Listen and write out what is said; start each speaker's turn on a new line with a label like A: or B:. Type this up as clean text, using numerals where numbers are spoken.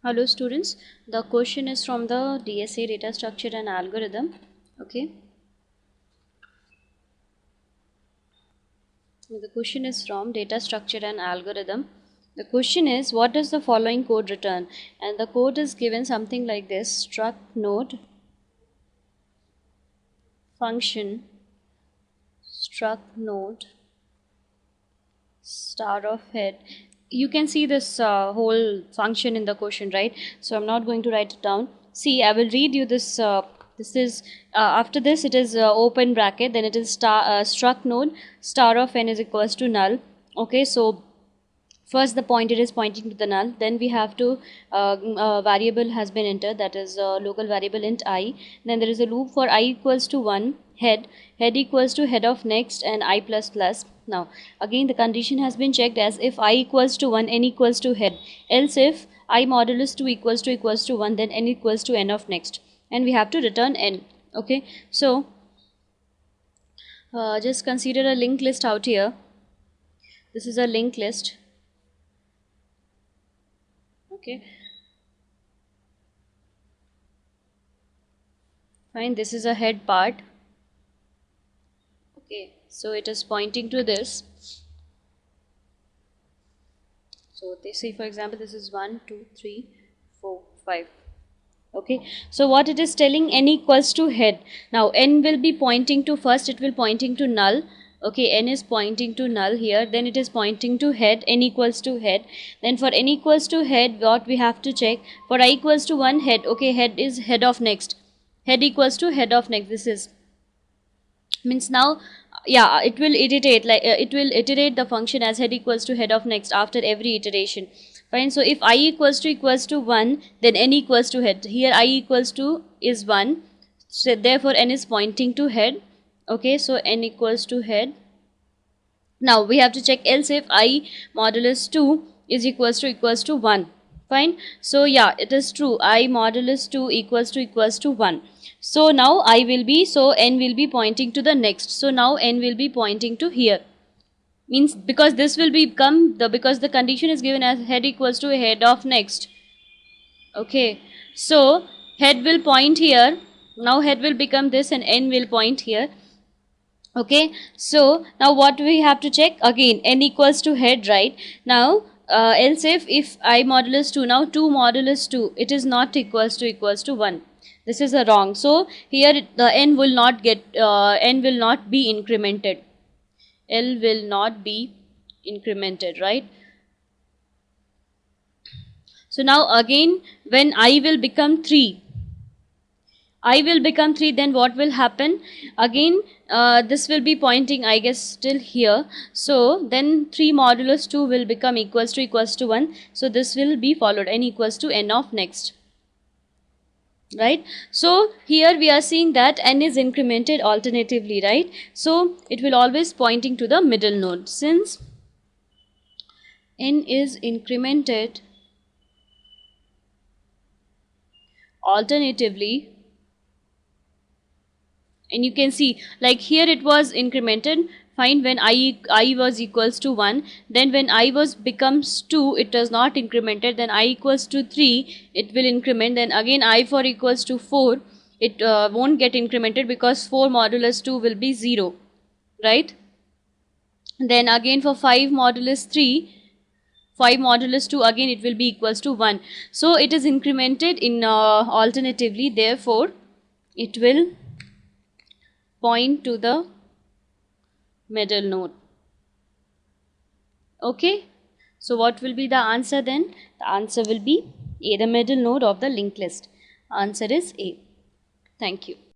A: Hello students, the question is from the DSA data structure and algorithm. Okay, the question is from data structure and algorithm. The question is, what does the following code return? And the code is given something like this: struct node function struct node star of head. You can see this whole function in the question, right? So I'm not going to write it down. See, I will read you this. This is after this it is open bracket, then it is struct node star of n is equals to null. Okay, so first the pointer is pointing to the null, then we have to variable has been entered, that is local variable int I. Then there is a loop for I equals to 1 head equals to head of next and I plus plus. Now again the condition has been checked as if I equals to 1 n equals to head, else if I modulus 2 equals to 1 then n equals to n of next, and we have to return n. Okay, so just consider a linked list out here. This is a linked list. Okay, fine, this is a head part. Okay, so it is pointing to this. So they say, for example, this is 1 2 3 4 5. Okay, so what it is telling, n equals to head. Now n will be pointing to, first it will pointing to null. Okay, n is pointing to null here, then it is pointing to head, n equals to head. Then for n equals to head, what we have to check, for I equals to 1 head. Okay, head is head of next, head equals to head of next. This is means now, yeah, it will iterate, like it will iterate the function as head equals to head of next after every iteration. Fine, so if I equals to 1, then n equals to head. Here I equals to is 1, so therefore n is pointing to head. Okay, so n equals to head. Now we have to check else if I modulus 2 is equals to 1. Fine, so yeah, it is true, I modulus 2 equals to 1. So now I will be, so n will be pointing to the next, so now n will be pointing to here, means because this will become the, because the condition is given as head equals to head of next. Okay, so head will point here, now head will become this and n will point here. Okay, so now what we have to check again, n equals to head, right? Now else if I modulus 2, now 2 modulus 2, it is not equals to 1. This is a wrong, so here the n will not get n will not be incremented, L will not be incremented, right? So now again when I will become 3, I will become 3, then what will happen again, this will be pointing, I guess, still here. So then 3 modulus 2 will become equals to 1. So this will be followed, n equals to n of next, right? So here we are seeing that n is incremented alternatively, right? So it will always pointing to the middle node. Since n is incremented alternatively, and you can see like here it was incremented, fine, when I was equals to 1, then when I was becomes 2 it was not incremented, then I equals to 3 it will increment, then again I for equals to 4 it won't get incremented because 4 modulus 2 will be 0, right? Then again for 5 modulus 3, 5 modulus 2, again it will be equals to 1. So it is incremented in alternatively, therefore it will point to the middle node. Okay, so what will be the answer then? The answer will be A, the middle node of the linked list. Answer is A. Thank you.